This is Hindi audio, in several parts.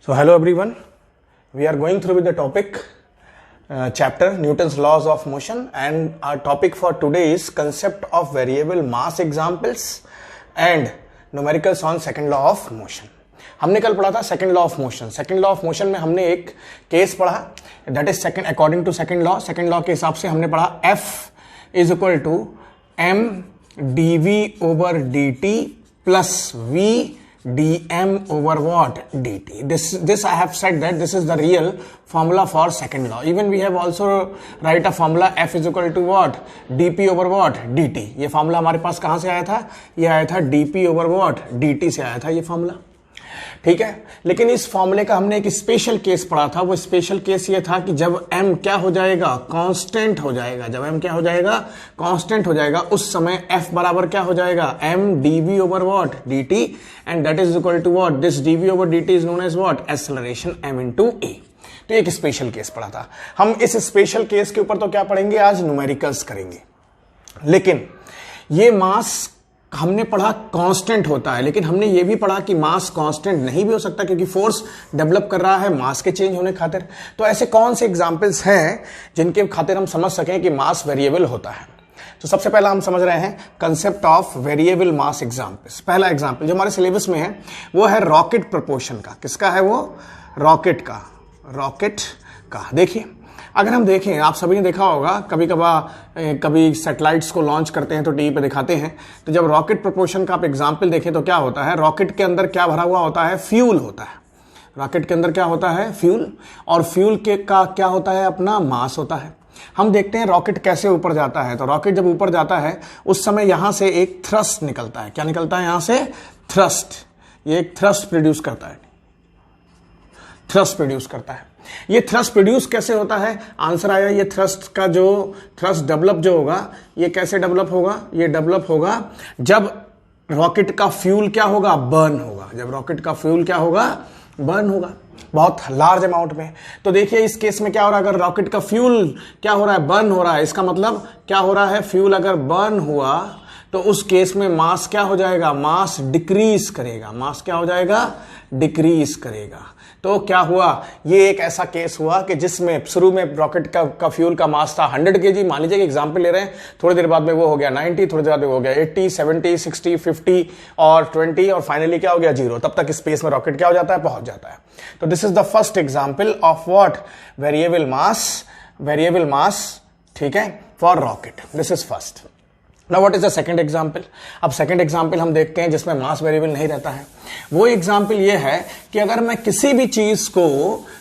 So hello everyone, we are going through with the topic chapter Newton's laws of motion, and our topic for today is concept of variable mass examples and numericals on second law of motion. हमने कल पढ़ा था second law of motion. Second law of motion में हमने एक केस पढ़ा, that is second according to second law के हिसाब से हमने पढ़ा F is equal to m dv over dt plus v dm over what dt. This I have said that this is the real formula for second law. Even we have also write a formula F is equal to what dp over what dt. ये फॉर्मूला हमारे पास कहां से आया था? ये आया था dp over what dt से आया था ये फॉर्मूला. ठीक है, लेकिन इस फॉर्मूले का हमने एक स्पेशल केस पढ़ा था. वो स्पेशल केस ये था कि जब m क्या हो जाएगा, कांस्टेंट हो जाएगा. जब m क्या हो जाएगा, कांस्टेंट हो जाएगा, उस समय f बराबर क्या हो जाएगा, m dv over what dt, and that is equal to what this dv over dt is known as what acceleration m into a. तो एक स्पेशल केस पढ़ा था. हम इस स्पेशल केस के ऊपर तो क्या पढ़ेंगे, आज न्यूमेरिकल्स करेंगे. लेकिन ये मास हमने पढ़ा कांस्टेंट होता है, लेकिन हमने ये भी पढ़ा कि मास कांस्टेंट नहीं भी हो सकता, क्योंकि फोर्स डेवलप कर रहा है मास के चेंज होने खातिर. तो ऐसे कौन से एग्जांपल्स हैं जिनके खातिर हम समझ सकें कि मास वेरिएबल होता है. तो सबसे पहला हम समझ रहे हैं concept of variable mass examples. पहला एग्जांपल जो हमारे सिलेबस में है वो है रॉकेट प्रपोर्शन का. किसका है वो, रॉकेट का. देखिए, अगर हम देखें, आप सभी ने देखा होगा, कभी सैटेलाइट्स को लॉन्च करते हैं तो टीवी पे दिखाते हैं. तो जब रॉकेट प्रपोर्शन का आप एग्जांपल देखें तो क्या होता है, रॉकेट के अंदर क्या भरा हुआ होता है, फ्यूल होता है. रॉकेट के अंदर क्या होता है, फ्यूल, और फ्यूल के का क्या होता है, अपना मास होता है. हम देखते हैं रॉकेट कैसे ऊपर जाता है. तो रॉकेट जब ऊपर जाता है उस समय यहां से एक थ्रस्ट निकलता है. क्या निकलता है यहां से, थ्रस्ट. ये एक थ्रस्ट प्रोड्यूस करता है. ये थ्रस्ट प्रोड्यूस कैसे होता है, आंसर आया. ये थ्रस्ट का जो थ्रस्ट डेवलप जो होगा, ये कैसे डेवलप होगा, ये डेवलप होगा जब रॉकेट का फ्यूल क्या होगा, बर्न होगा. जब रॉकेट का फ्यूल क्या होगा, बर्न होगा, बहुत लार्ज अमाउंट में. तो देखिए इस केस में क्या हो रहा है, अगर रॉकेट का फ्यूल क्या हो रहा है, बर्न हो रहा है, इसका मतलब क्या हो रहा है, फ्यूल अगर बर्न हुआ तो उस केस में मास क्या हो जाएगा, मास डिक्रीज करेगा. मास क्या हो जाएगा, डिक्रीज करेगा. तो क्या हुआ, ये एक ऐसा केस हुआ कि जिसमें शुरू में रॉकेट का फ्यूल का मास था 100 kg. मान लीजिए कि एग्जांपल ले रहे हैं, थोड़ी देर बाद में वो हो गया 90, थोड़ी देर बाद में वो हो गया 80, 70, 60, 50 और 20, और फाइनली क्या हो गया, 0. तब तक स्पेस में रॉकेट क्या हो जाता है, पहुंच जाता है. तो this is the first example of what, variable mass. ठीक है, for rocket. This is first. Now what is the second example? अब सेकंड एग्जाम्पल हम देखते हैं जिसमें मास वेरिएबल नहीं रहता है. वो एग्जाम्पल ये है कि अगर मैं किसी भी चीज को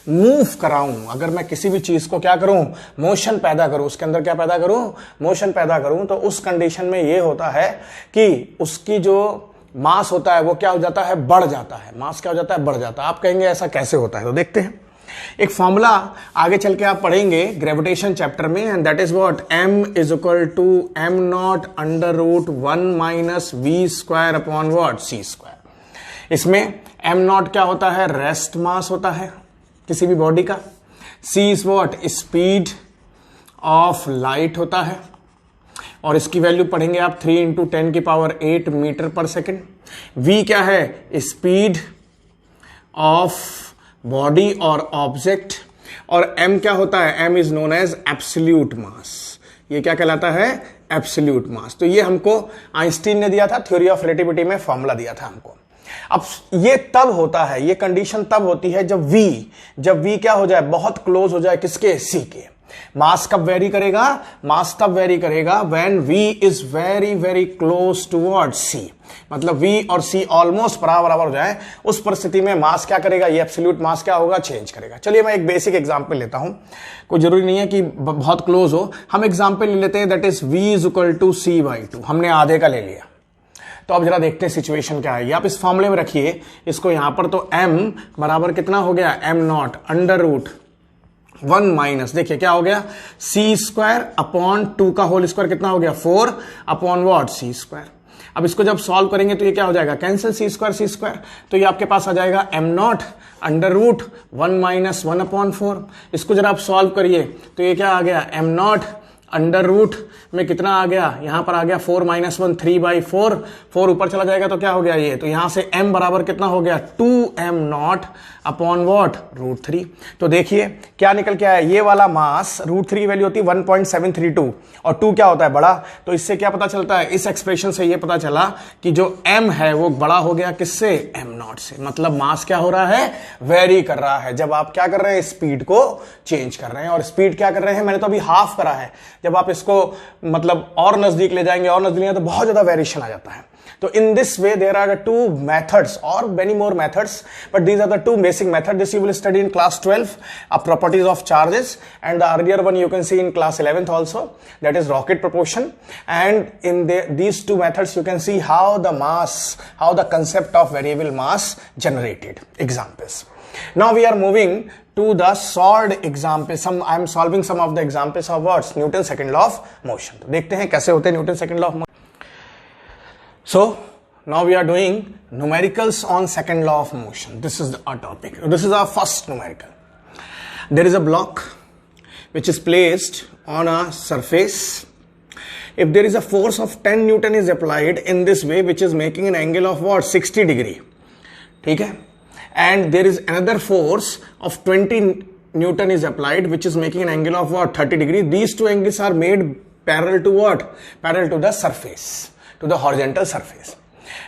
मूव कराऊं, अगर मैं किसी भी चीज को क्या करूं, मोशन पैदा करूं, उसके अंदर क्या पैदा करूं, मोशन पैदा करूं, तो उस कंडीशन में ये होता है कि उसकी जो मास होता है वो क्या हो जाता है, बढ़ जाता है. मास क्या हो जाता है, बढ़ जाता है. आप कहेंगे ऐसा कैसे होता है, तो देखते हैं. एक फॉर्मूला आगे चल के आप पढ़ेंगे ग्रेविटेशन चैप्टर में, and that is what, m इज equal to m not under root 1 minus v square upon what, c square. इसमें m नॉट क्या होता है, रेस्ट मास होता है किसी भी बॉडी का. c is what, speed of light होता है, और इसकी वैल्यू पढ़ेंगे आप 3 इंटू 10 की power 8 metre per second. v क्या है, स्पीड ऑफ बॉडी और ऑब्जेक्ट, और m क्या होता है, m is known as absolute mass. ये क्या कहलाता है, एब्सोल्यूट मास. तो ये हमको आइंस्टीन ने दिया था, थ्योरी ऑफ रिलेटिविटी में फॉर्मूला दिया था हमको. अब ये तब होता है, ये कंडीशन तब होती है जब v क्या हो जाए, बहुत क्लोज हो जाए किसके, c के. मास कब वेरी करेगा, मास तब वेरी करेगा when v is very very close toward c. मतलब v और c ऑलमोस्ट बराबर हो जाए, उस परिस्थिति में मास क्या करेगा, ये एब्सोल्यूट मास क्या होगा, चेंज करेगा. चलिए मैं एक बेसिक एग्जांपल लेता हूं, कोई जरूरी नहीं है कि बहुत क्लोज हो. हम एग्जांपल ले लेते हैं, that is v is equal to c/2. हमने आधे का ले लिया. तो अब जरा देखते हैं सिचुएशन क्या है. आप इस फॉर्मूले में रखिए इसको यहां पर. तो m बराबर कितना हो गया, m not under root 1 minus, देखिए क्या हो गया, c स्क्वायर अपॉन 2 का होल स्क्वायर कितना हो गया, 4 अपॉन व्हाट, c स्क्वायर. अब इसको जब सॉल्व करेंगे तो ये क्या हो जाएगा, कैंसिल c स्क्वायर. तो ये आपके पास आ जाएगा m not under root 1 minus 1 upon 4. इसको जरा आप सॉल्व करिए तो ये क्या आ गया, m नॉट अंडर रूट में कितना आ गया, यहां पर आ गया 4 - 1 3/4, 4 ऊपर चला जाएगा तो क्या हो गया ये, तो यहां से m बराबर कितना हो गया 2m0 अपॉन वॉट √3। तो देखिए क्या निकल के आया, ये वाला मास √3 की वैल्यू होती है 1.732 और 2 क्या होता है बड़ा, तो इससे क्या पता चलता है, इस एक्सप्रेशन से ये पता चला कि जो m है वो बड़ा हो गया किससे, m0 से। मतलब मास क्या हो रहा है, वेरी कर रहा है। जब आप क्या कर रहे हैं, स्पीड को चेंज कर रहे हैं। और स्पीड क्या कर रहे हैं, मैंने तो अभी हाफ करा है, जब आप इसको मतलब और नजदीक ले जाएंगे और नजदीक तो बहुत ज्यादा वेरिएशन आ जाता है। तो in this way there are two methods or many more methods, but these are the two basic methods. This you will study in class 12, properties of charges, and the earlier one you can see in class 11th also, that is rocket propulsion. And in these two methods you can see how the mass, how the concept of variable mass generated. Examples. Now we are moving to the solved example. I am solving some of the examples of what, Newton's second law of motion. तो देखते हैं कैसे होते हैं Newton's second law of motion. So now we are doing numericals on second law of motion. This is our topic. This is our first numerical. There is a block which is placed on a surface. If there is a force of 10 Newton is applied in this way, which is making an angle of what, 60 degree. ठीक है? And there is another force of 20 Newton is applied, which is making an angle of what, 30 degree. These two angles are made parallel to what? Parallel to the surface, to the horizontal surface.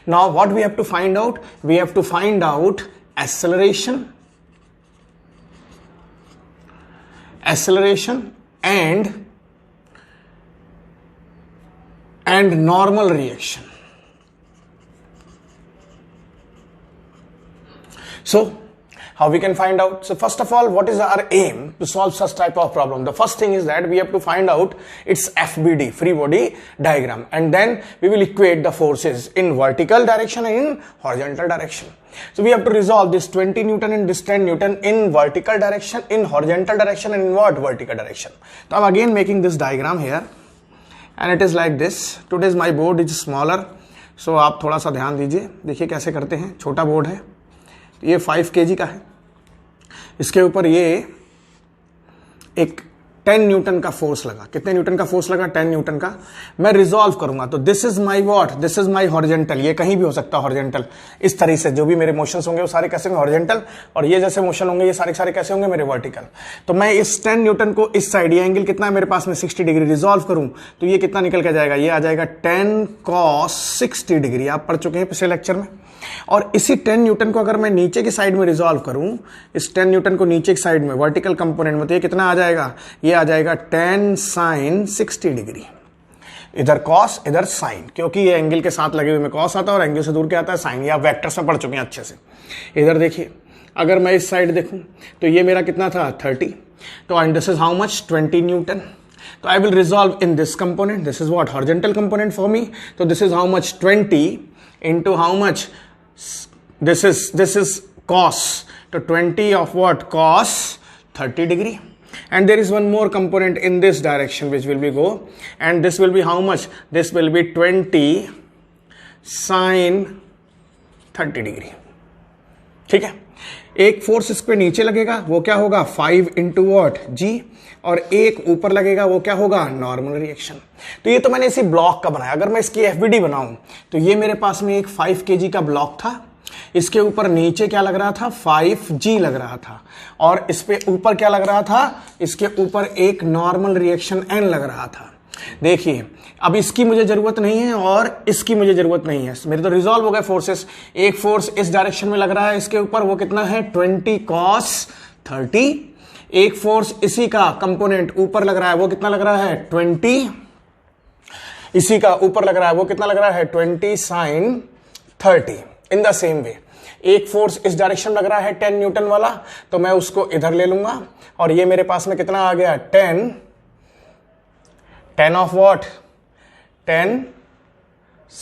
Now what we have to find out? We have to find out acceleration and normal reaction. So how we can find out? So first of all, what is our aim to solve such type of problem? The first thing is that we have to find out its FBD, free body diagram, and then we will equate the forces in vertical direction and in horizontal direction. So we have to resolve this 20 Newton and this 10 Newton in vertical direction, in horizontal direction, and in what, vertical direction. So I'm again making this diagram here, and it is like this. Today's my board is smaller, so आप थोड़ा सा ध्यान दीजिए। देखिए कैसे करते हैं, छोटा बोर्ड है, ये 5 kg का है, इसके ऊपर ये एक 10 न्यूटन का फोर्स लगा। कितने न्यूटन का फोर्स लगा, 10 न्यूटन का। मैं रिजॉल्व करूंगा तो this is my what, this is my horizontal, ये कहीं भी हो सकता है हॉरिजेंटल। इस तरह से जो भी मेरे मोशंस होंगे वो सारे कैसे होंगे, हॉरिजेंटल, और ये जैसे मोशन होंगे ये सारे सारे कैसे होंगे, मेरे वर्टिकल। तो मैं इस 10 न्यूटन को इस साइड, ये एंगल कितना है मेरे पास में 60 डिग्री, रिजॉल्व करूं तो ये कितना निकल के जाएगा, ये आ जाएगा 10 cos 60 डिग्री। आप पढ़ चुके हैं पिछले लेक्चर में। और इसी 10 न्यूटन को अगर मैं नीचे की साइड में रिजॉल्व करूं, इस 10 न्यूटन को नीचे की साइड में वर्टिकल कंपोनेंट में, तो ये कितना आ जाएगा, ये आ जाएगा 10 sin 60 डिग्री। इधर कॉस इधर साइन, क्योंकि ये एंगल के साथ लगे हुए में कॉस आता है और एंगल से दूर क्या आता है, साइन। ये आप वेक्टर्स में पढ़ चुके हैं अच्छे से। इधर देखिए, अगर मैं इस साइड देखूं तो ये मेरा कितना था 30, तो and this is how much 20 newton. तो I will resolve in this component, this is what, horizontal component for me. तो this is how much 20 into how much, this is cos, so 20 of what, cos 30 degree. And there is one more component in this direction which will be go, and this will be how much, this will be 20 sin 30 degree। ठीक है, एक फोर्स इस पे नीचे लगेगा वो क्या होगा 5 into what, g, और एक ऊपर लगेगा वो क्या होगा, नॉर्मल रिएक्शन। तो ये तो मैंने इसी ब्लॉक का बनाया। अगर मैं इसकी एफबीडी बनाऊं तो ये मेरे पास में एक 5 kg का ब्लॉक था, इसके ऊपर नीचे क्या लग रहा था, 5g लग रहा था, और इस पे ऊपर क्या लग रहा था, इसके ऊपर एक नॉर्मल रिएक्शन n लग रहा था। देखिए अब इसकी मुझे जरूरत नहीं है और इसकी मुझे जरूरत नहीं है, मेरे तो रिजॉल्व हो गए फोर्सेस। एक फोर्स इस डायरेक्शन में लग रहा है इसके ऊपर, वो कितना है 20 cos 30। एक फोर्स इसी का कंपोनेंट ऊपर लग रहा है, वो कितना लग रहा है 20, इसी का ऊपर लग रहा है वो कितना लग रहा है 20 sin 30। In the same way एक फोर्स इस डायरेक्शन लग रहा है 10 न्यूटन वाला, तो मैं उसको इधर ले लूंगा, और ये मेरे पास में कितना आ गया 10 of what, 10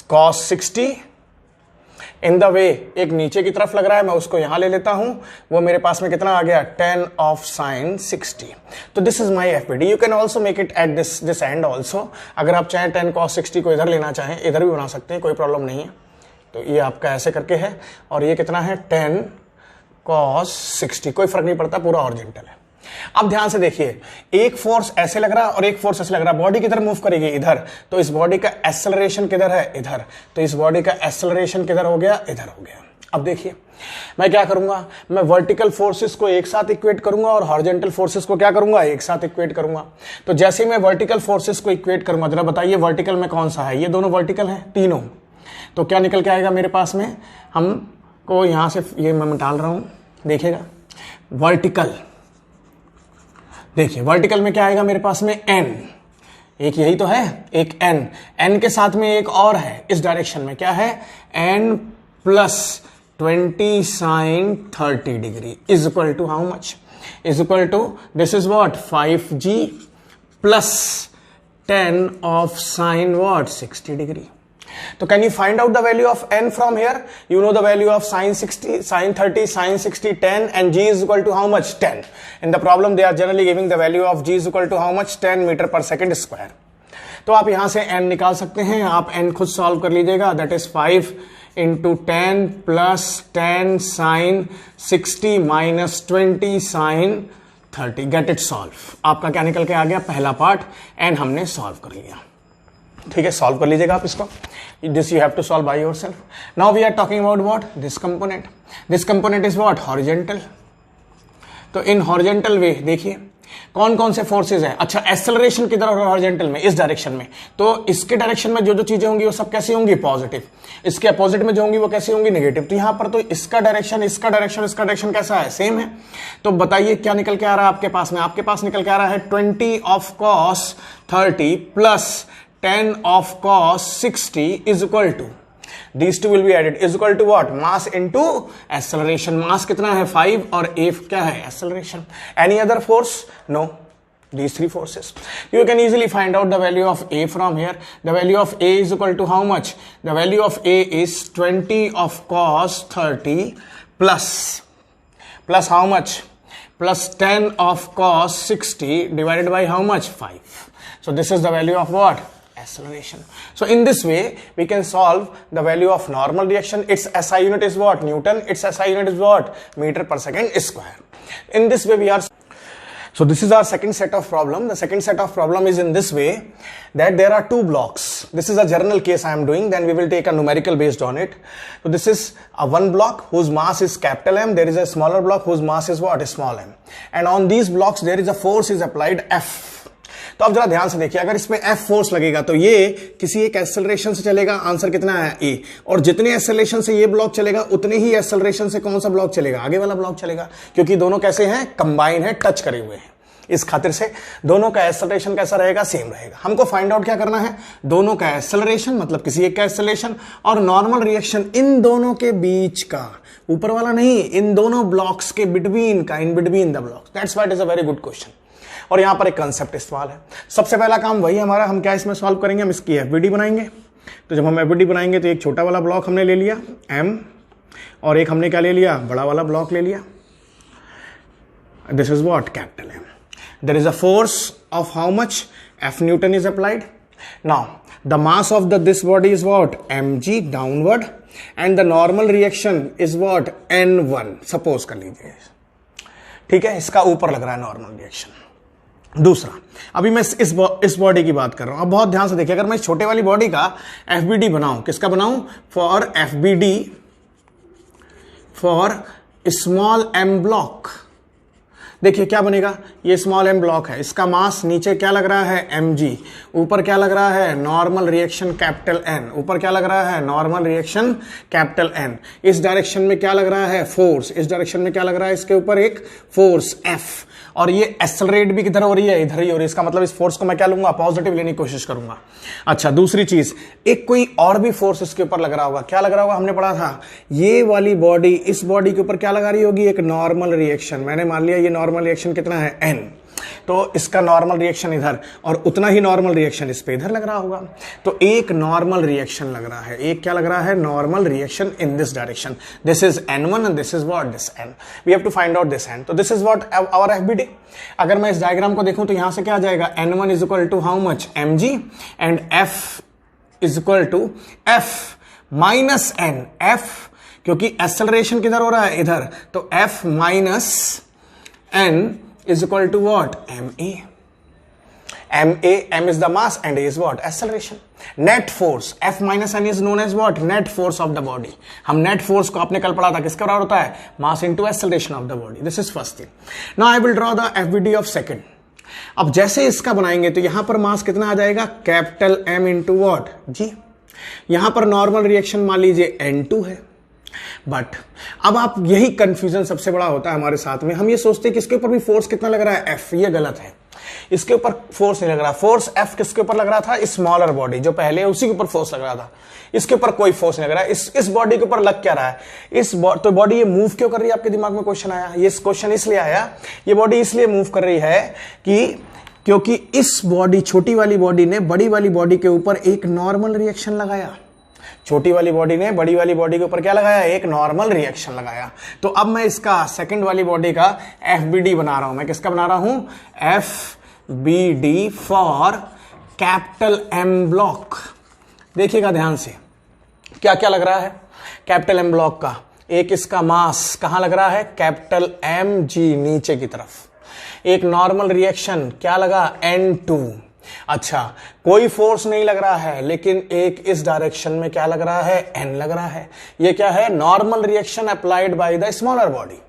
cos 60। In the way एक नीचे की तरफ लग रहा है, मैं उसको यहां ले लेता हूं, वो मेरे पास में कितना आ गया 10 of sin 60। तो this is my FBD. You can also make it at this and also. अगर आप चाहें 10 cos 60 को इधर लेना चाहें, इधर भी बना सकते हैं, कोई प्रॉब्लम नहीं है। तो ये आपका ऐसे करके है, और ये कितना है 10 cos 60, कोई फर्क नहीं पड़ता, पूरा हॉरिजॉन्टल है। अब ध्यान से देखिए, एक फोर्स ऐसे लग रहा है और एक फोर्स ऐसे लग रहा है, बॉडी किधर मूव करेगी, इधर, तो इस बॉडी का एक्सेलरेशन किधर है, इधर, तो इस बॉडी का एक्सेलरेशन किधर हो गया, इधर हो गया। अब देखिए मैं क्या करूंगा, मैं वर्टिकल फोर्सेस को एक साथ इक्वेट करूंगा और हॉरिजॉन्टल फोर्सेस को क्या करूंगा, एक साथ इक्वेट करूंगा। तो जैसे ही मैं वर्टिकल फोर्सेस को इक्वेट करूंगा, जरा बताइए वर्टिकल में कौन सा है, ये दोनों वर्टिकल है तीनों, तो क्या निकल के आएगा मेरे पास में, हमको यहां से ये मैं डाल रहा हूं, देखिएगा वर्टिकल, देखिए वर्टिकल में क्या आएगा मेरे पास में n, एक यही तो है, एक n के साथ में एक और है इस डायरेक्शन में, क्या है n plus 20 sin 30 degree is equal to how much, is equal to this is what 5g plus 10 of sin what 60 degree. तो can you find out the value of n from here, you know the value of sin 60, sin 30, sin 60, 10 and g is equal to how much 10. In the problem they are generally giving the value of g is equal to how much 10 metre per second square. तो आप यहां से n निकाल सकते हैं, आप n खुद सॉल्व कर लीजिएगा, that is 5 into 10 plus 10 sin 60 minus 20 sin 30, get it solve। आपका क्या निकल के आ गया, पहला पार्ट n हमने सॉल्व कर लिया, ठीक है, सॉल्व कर लीजिएगा आप इसको, this you have to solve by yourself. Now we are talking about what, this component is what horizontal. तो इन हॉरिजॉन्टल वे देखिए कौन कौन से फोर्सेज है, अच्छा एक्सेलरेशन किधर होगा हॉरिजॉन्टल में, इस डायरेक्शन में, तो इसके डायरेक्शन में जो जो चीजें होंगी वो सब कैसी होंगी, पॉजिटिव, इसके अपोजिट में जो होंगी वो कैसी होंगी, नेगेटिव। तो यहां पर तो इसका डायरेक्शन, इसका डायरेक्शन, इसका डायरेक्शन कैसा है, सेम है। तो बताइए क्या निकल के आ रहा है आपके पास में, आपके पास निकल के आ रहा है 20 of cos 30 plus 10 of cos 60 is equal to, these two will be added, is equal to what, mass into acceleration। mass कितना है 5 और a क्या है, acceleration। any other force, no, these three forces। you can easily find out the value of a from here, the value of a is equal to how much, the value of a is 20 of cos 30 plus how much, plus 10 of cos 60 divided by how much, 5। so this is the value of what, acceleration। so in this way we can solve the value of normal reaction, its SI unit is what, Newton, its SI unit is what, meter per second square। in this way we are, so this is our second set of problem। the second set of problem is in this way that there are two blocks, this is a general case I am doing, then we will take a numerical based on it। so this is a one block whose mass is capital M, there is a smaller block whose mass is what, small m, and on these blocks there is a force is applied F। तो अब जरा ध्यान से देखिए, अगर इसमें F फोर्स लगेगा तो ये किसी एक एक्सेलरेशन से चलेगा, आंसर कितना है A, और जितने एक्सेलरेशन से ये ब्लॉक चलेगा उतने ही एक्सेलरेशन से कौन सा ब्लॉक चलेगा, आगे वाला ब्लॉक चलेगा, क्योंकि दोनों कैसे हैं, कंबाइन है, टच करे हुए हैं, इस खातिर से दोनों का एक्सेलरेशन कैसा रहेगा, सेम रहेगा। हमको फाइंड आउट क्या करना है, दोनों का एक्सेलरेशन मतलब किसी एक का एक्सेलरेशन और नॉर्मल रिएक्शन इन दोनों के बीच का, ऊपर वाला नहीं, इन दोनों ब्लॉक्स के बिटवीन का, in between the blocks. That's why it is a very good question. और यहां पर एक कंसेप्ट सवाल है, सबसे पहला काम वही हमारा, हम क्या इसमें सॉल्व करेंगे, हम इसकी एफबीडी बनाएंगे। तो जब हम एफबीडी बनाएंगे तो एक छोटा वाला ब्लॉक हमने ले लिया m, और एक हमने क्या ले लिया, बड़ा वाला ब्लॉक ले लिया, this is what, capital M। There is a force of how much, F Newton is applied। now the mass of this body is what, mg downward, and the normal reaction is what, n1 suppose कर लीजिए, ठीक है, इसका ऊपर लग रहा है नॉर्मल रिएक्शन। दूसरा, अभी मैं इस बॉडी की बात कर रहा हूं, अब बहुत ध्यान से देखिए, अगर मैं इस छोटे वाली बॉडी का एफबीडी बनाऊं, किसका बनाऊं, for FBD for small m block, देखिए क्या बनेगा, ये स्मॉल एम ब्लॉक है, इसका मास नीचे क्या लग रहा है, mg, ऊपर क्या लग रहा है, नॉर्मल रिएक्शन कैपिटल N, ऊपर क्या लग रहा है, नॉर्मल रिएक्शन कैपिटल N, इस डायरेक्शन में क्या लग रहा है, फोर्स, इस डायरेक्शन में क्या लग रहा है, इसके ऊपर एक फोर्स F, और ये एक्सेलरेट भी किधर हो रही है, इधर ही हो रही है, इसका मतलब इस फोर्स को मैं क्या लूंगा, पॉजिटिव लेने की कोशिश करूंगा। अच्छा, दूसरी चीज, एक कोई और भी फोर्स इसके ऊपर लग रहा होगा, क्या लग रहा होगा, हमने पढ़ा था, ये वाली बॉडी इस बॉडी के ऊपर क्या लगा रही होगी, एक नॉर्मल रिएक्शन, मैंने मान लिया ये नॉर्मल रिएक्शन कितना है, n, तो इसका नॉर्मल रिएक्शन इधर और उतना ही नॉर्मल रिएक्शन इस पे इधर लग रहा होगा। तो एक नॉर्मल रिएक्शन लग रहा है, एक क्या लग रहा है, normal reaction in this direction, this is n1 and this is what, this n, we have to find out this n। तो this is what our FBD. अगर मैं इस डायग्राम को देखूं तो यहां से क्या आ जाएगा, n1 is equal to how much, mg, and f is equal to f minus n, f क्योंकि एक्सेलरेशन किधर हो रहा है, इधर, तो f minus n is equal to what, ma. m is the mass and a is what, acceleration. Net force F minus n is known as what, net force of the body. हम net force को आपने कल पढ़ा था, किसके बराबर होता है, mass into acceleration of the body. This is first thing. Now I will draw the FBD of second. अब जैसे इसका बनाएंगे तो यहां पर मास कितना आ जाएगा, कैपिटल M इंटू वॉट, जी. यहां पर नॉर्मल रिएक्शन मान लीजिए N2 है. बट अब आप यही कंफ्यूजन सबसे बड़ा होता है हमारे साथ में, हम ये सोचते हैं कि इसके ऊपर भी फोर्स कितना लग रहा है, F. ये गलत है, इसके ऊपर फोर्स नहीं लग रहा. फोर्स F किसके ऊपर लग रहा था, स्मॉलर बॉडी जो पहले है उसी के ऊपर फोर्स लग रहा था. इसके ऊपर कोई फोर्स नहीं लग रहा है. इस बॉडी के ऊपर लग क्या रहा है, तो बॉडी ये मूव क्यों कर रही है, आपके दिमाग में क्वेश्चन आया. ये क्वेश्चन इसलिए आया, ये बॉडी इसलिए मूव कर रही है क्योंकि इस बॉडी, छोटी वाली बॉडी ने बड़ी वाली बॉडी के ऊपर एक नॉर्मल रिएक्शन लगाया. छोटी वाली बॉडी ने बड़ी वाली बॉडी के ऊपर क्या लगाया, एक नॉर्मल रिएक्शन लगाया. तो अब मैं इसका सेकंड वाली बॉडी का FBD बना रहा हूं. मैं किसका बना रहा हूं, FBD for capital M block. देखिएगा ध्यान से क्या क्या लग रहा है कैपिटल M ब्लॉक का. एक इसका मास कहां लग रहा है, कैपिटल MG नीचे की तरफ. एक नॉर्मल रिएक्शन क्या लगा, N2. अच्छा, कोई फोर्स नहीं लग रहा है, लेकिन एक इस डायरेक्शन में क्या लग रहा है, N लग रहा है. ये क्या है, normal reaction applied by the smaller body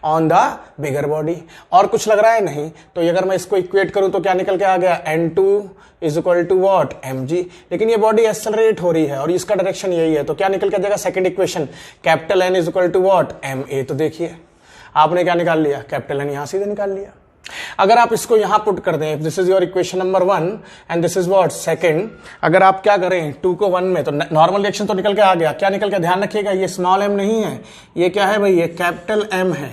on the bigger body. और कुछ लग रहा है नहीं. तो अगर मैं इसको इक्वेट करूं तो क्या निकल के आ गया, N2 is equal to what, mg. लेकिन ये बॉडी एक्सेलरेट हो रही है और इसका डायरेक्शन यही है, तो क्या निकल के आ जाएगा, second equation, capital N is equal to what, ma. तो देखिए आपने क्या निकाल लिया, कैपिटल N यहां सीधे निकाल लिया. अगर आप इसको यहां पुट कर दें, this is your equation number 1 and this is what, second. अगर आप क्या करें, 2 को 1 में, तो नॉर्मल रिएक्शन तो निकल के आ गया. क्या निकल के, ध्यान रखिएगा ये स्मॉल m नहीं है, ये क्या है भाई, ये कैपिटल M है.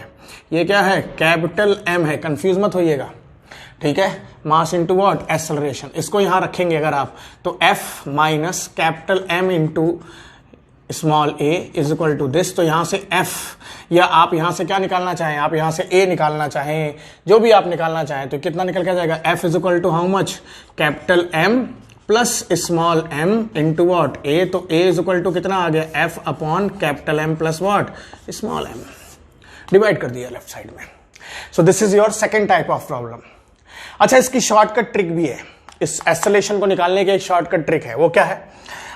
ये क्या है, कैपिटल M है, कंफ्यूज मत होइएगा, ठीक है. Mass into what, acceleration. इसको यहां रखेंगे अगर आप, तो F minus capital M into small a is equal to this. तो यहां से F, या आप यहां से क्या निकालना चाहें, आप यहां से a निकालना चाहें, जो भी आप निकालना चाहें, तो कितना निकल के जाएगा, F is equal to how much, capital M plus small m into what, a. तो a इज इक्वल टू कितना आ गया, F upon capital M plus what, small m. Divide कर दिया लेफ्ट साइड में. So this is your second type of problem. अच्छा, इसकी शॉर्टकट ट्रिक भी है. इस एक्सेलरेशन को निकालने की एक शॉर्टकट ट्रिक है. वो क्या है,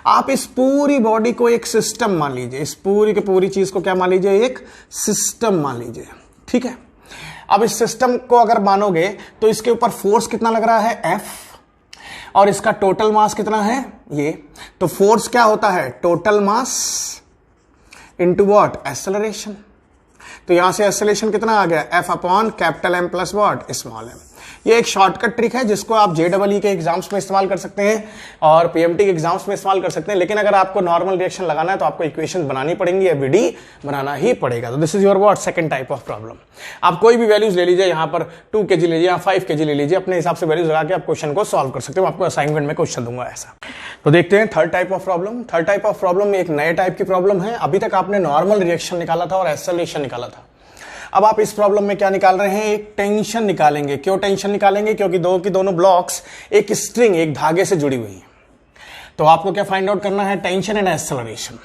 आप इस पूरी बॉडी को एक सिस्टम मान लीजिए, इस पूरी की पूरी चीज को क्या मान लीजिए, एक सिस्टम मान लीजिए, ठीक है. अब इस सिस्टम को अगर मानोगे तो इसके ऊपर फोर्स कितना लग रहा है, F, और इसका टोटल मास कितना है, ये. तो फोर्स क्या होता है, total mass into what, acceleration. तो यहां से एक्सेलरेशन कितना आ गया, F upon capital M plus what, small m. ये एक शॉर्टकट ट्रिक है जिसको आप JEE के एग्जाम्स में इस्तेमाल कर सकते हैं और PMT के एग्जाम्स में इस्तेमाल कर सकते हैं. लेकिन अगर आपको नॉर्मल रिएक्शन लगाना है तो आपको इक्वेशन बनानी पड़ेंगी, FBD बनाना ही पड़ेगा. तो this is your what, second type of problem. आप कोई भी वैल्यूज ले लीजिए, यहां पर 2 kg ले लीजिए या 5 kg ले लीजिए, अपने हिसाब से वैल्यूज लगा के आप क्वेश्चन को सॉल्व कर सकते हो. आपको असाइनमेंट में क्वेश्चन दूंगा ऐसा. तो देखते हैं third type of problem. Third type of problem में एक नए टाइप की प्रॉब्लम है. अभी तक आपने नॉर्मल रिएक्शन निकाला था और एक्सेलरेशन निकाला था. अब आप इस प्रॉब्लम में क्या निकाल रहे हैं, एक टेंशन निकालेंगे. क्यों टेंशन निकालेंगे, क्योंकि दोनों ब्लॉक्स एक स्ट्रिंग, एक धागे से जुड़ी हुई हैं. तो आपको क्या फाइंड आउट करना है, टेंशन एंड एक्सेलरेशन.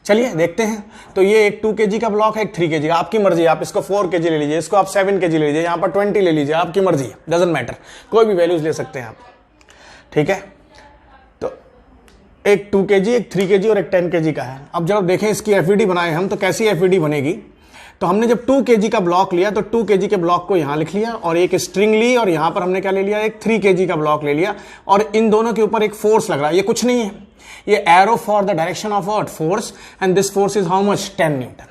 चलिए देखते हैं. तो ये एक 2 kg का ब्लॉक है, एक 3 kg. आपकी मर्जी, आप इसको 4 kg ले लीजिए, इसको आप 7 kg ले लीजिए, यहां पर 20 ले लीजिए, आपकी मर्जी, डजंट मैटर, कोई भी वैल्यूज ले सकते हैं आप, ठीक है. तो एक 2 kg, एक 3 kg और एक 10 kg का है. अब जब देखें इसकी FBD बनाए हम, तो कैसी FBD बनेगी. तो हमने जब 2 kg का ब्लॉक लिया तो 2 kg के ब्लॉक को यहां लिख लिया और एक स्ट्रिंग ली और यहां पर हमने क्या ले लिया, एक 3 kg का ब्लॉक ले लिया और इन दोनों के ऊपर एक फोर्स लग रहा है. ये कुछ नहीं है, ये arrow for the direction of what, force, and this force is how much, 10 Newton.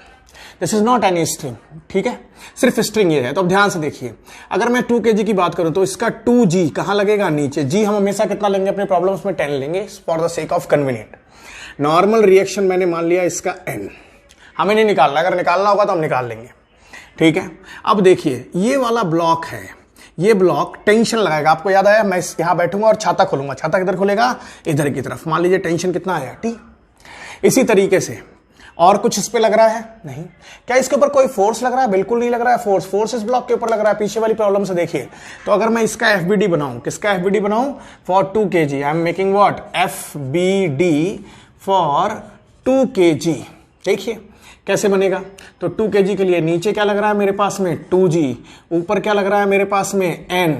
This is not any string, ठीक है, सिर्फ स्ट्रिंग ये है. तो अब ध्यान से देखिए, अगर मैं 2 kg की बात करूं तो इसका 2g कहां लगेगा, नीचे. g हम हमेशा कितना लेंगे अपने प्रॉब्लम्स में, 10 लेंगे for the sake of convenient. Normal reaction मैंने मान लिया इसका n, हमें नहीं निकालना, अगर निकालना होगा तो हम निकाल लेंगे, ठीक है. अब देखिए ये वाला ब्लॉक है, ये ब्लॉक टेंशन लगाएगा. आपको याद आया, मैं यहां बैठूंगा और छाता खोलूंगा, छाता किधर खुलेगा, इधर की तरफ. मान लीजिए टेंशन कितना आया, T. इसी तरीके से और कुछ इस पे लग रहा है नहीं. क्या इसके ऊपर कोई फोर्स लग रहा है, बिल्कुल नहीं लग रहा है. फोर्स इस ब्लॉक के ऊपर लग रहा है. पीछे वाली प्रॉब्लम से देखिए, तो अगर मैं इसका FBD बनाऊं, किसका FBD बनाऊं, for 2 kg, I am making what, FBD for 2 kg. देखिए कैसे बनेगा? तो 2 kg के लिए नीचे क्या लग रहा है मेरे पास में 2g, ऊपर क्या लग रहा है मेरे पास में n,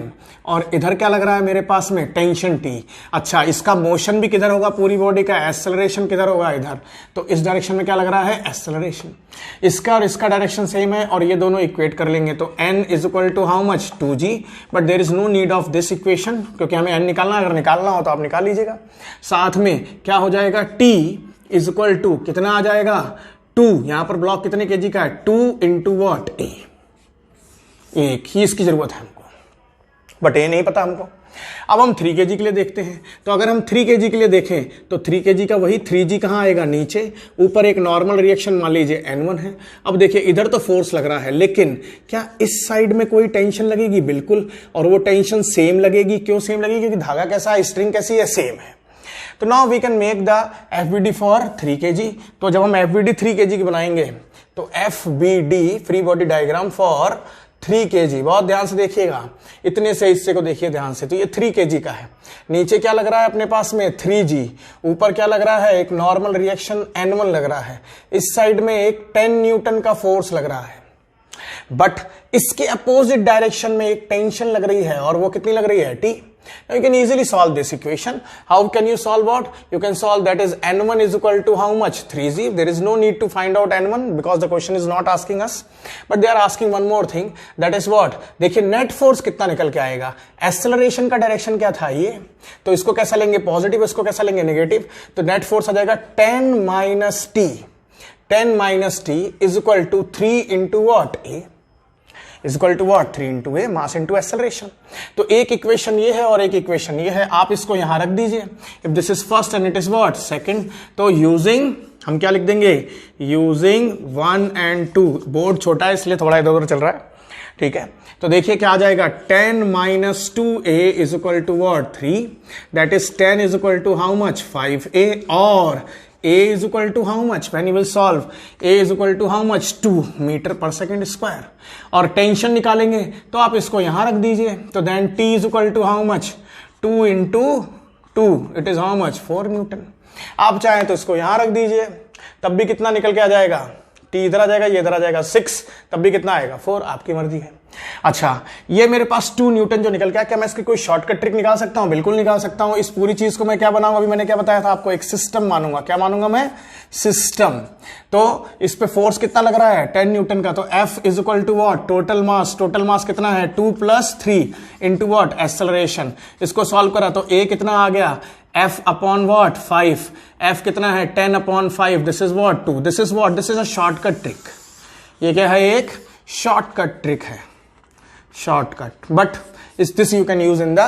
और इधर क्या लग रहा है मेरे पास में टेंशन t। अच्छा, इसका मोशन भी किधर होगा पूरी बॉडी का? एक्सेलरेशन किधर होगा? इधर। तो इस डायरेक्शन में क्या लग रहा है? एक्सेलरेशन। इसका और इसका डायरेक्शन सेम है और ये दोनों इक्वेट कर लेंगे। तो n is equal to how much? 2g, but there is no need of this equation क्योंकि हमें n निकालना है। अगर निकालना हो तो आप निकाल लीजिएगा। साथ में क्या हो जाएगा? t इज इक्वल टू कितना आ जाएगा? 2। यहां पर ब्लॉक कितने kg का है? 2 इंटू वॉट? a। एक ही इसकी जरूरत है हमको, बट a नहीं पता हमको। अब हम 3 kg के लिए देखते हैं। तो अगर हम 3 kg के लिए देखें तो 3 kg का वही 3g कहां आएगा? नीचे। ऊपर एक नॉर्मल रिएक्शन मान लीजिए n1 है। अब देखिए इधर तो फोर्स लग रहा है, लेकिन क्या इस साइड में कोई टेंशन लगेगी? बिल्कुल। और वो टेंशन सेम लगेगी। क्यों सेम लगेगी? क्योंकि धागा कैसा है, स्ट्रिंग कैसी है? सेम है। तो now we can make the FBD for 3 kg। तो जब हम FBD 3 kg की बनाएंगे तो FBD free body diagram for 3 kg, बहुत ध्यान से देखिएगा, इतने से हिस्से को देखिए ध्यान से। तो ये 3 kg का है। नीचे क्या लग रहा है अपने पास में? 3g। ऊपर क्या लग रहा है? एक नॉर्मल रिएक्शन n1 लग रहा है। इस साइड में एक 10 न्यूटन का फोर्स लग रहा है, बट इसके अपोजिट डायरेक्शन में एक टेंशन लग रही है, और वो कितनी लग रही है? t। Now you can easily solve this equation. How can you solve what? You can solve that is n1 is equal to how much? 3g. There is no need to find out n1 because the question is not asking us. But they are asking one more thing. That is what? देखिए नेट फोर्स कितना निकल के आएगा? एक्सेलरेशन का डायरेक्शन क्या था ये? तो इसको कैसा लेंगे? पॉजिटिव। इसको कैसा लेंगे? नेगेटिव। तो नेट फोर्स आ जाएगा 10 minus T. 10 minus T is equal to 3 into what? A. Is equal to what? 3 into a, mass into acceleration. तो एक इक्वेशन ये है और एक इक्वेशन ये है। आप इसको यहां रख दीजिए। If this is first and it is what? Second. तो यूजिंग हम क्या लिख देंगे? Using 1 and 2। बोर्ड छोटा है इसलिए थोड़ा इधर उधर चल रहा है, ठीक है। तो देखिए क्या आ जाएगा? 10 minus 2a is equal to what? 3। That is 10 is equal to how much? 5a। और a is equal to how much? When you will solve, a is equal to how much? 2 metre per second square. और टेंशन निकालेंगे तो आप इसको यहां रख दीजिए। तो then t is equal to how much? 2 into 2, it is how much? 4 Newton. आप चाहें तो इसको यहां रख दीजिए, तब भी कितना निकल के आ जाएगा? t इधर आ जाएगा, ये इधर आ जाएगा 6, तब भी कितना आएगा? 4। आपकी मर्जी है। अच्छा, ये मेरे पास 2 न्यूटन जो निकल गया, क्या मैं इसकी कोई शॉर्टकट ट्रिक निकाल सकता हूं? बिल्कुल निकाल सकता हूं। इस पूरी चीज को मैं क्या बनाऊंगा? अभी मैंने क्या बताया था आपको? एक सिस्टम मानूंगा। क्या मानूंगा मैं? सिस्टम। तो इस पे फोर्स कितना लग रहा है? 10 न्यूटन का। तो F is equal to what? Total mass. Total mass कितना है? 2 + 3 इंटू वॉट? एक्सेलरेशन। इसको सॉल्व करा तो A कितना आ गया? F upon what? 5। F कितना है? 10 upon 5। This is what? 2। This is what? This is a shortcut trick. ये क्या है? एक शॉर्टकट ट्रिक है। Shortcut, but is this you can use in the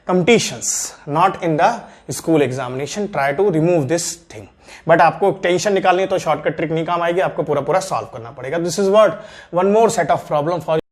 competitions, not in the school examination. Try to remove this thing. But आपको टेंशन निकालनी है तो शॉर्टकट ट्रिक नहीं काम आएगी, आपको पूरा पूरा सॉल्व करना पड़ेगा। This is what one more set of problem for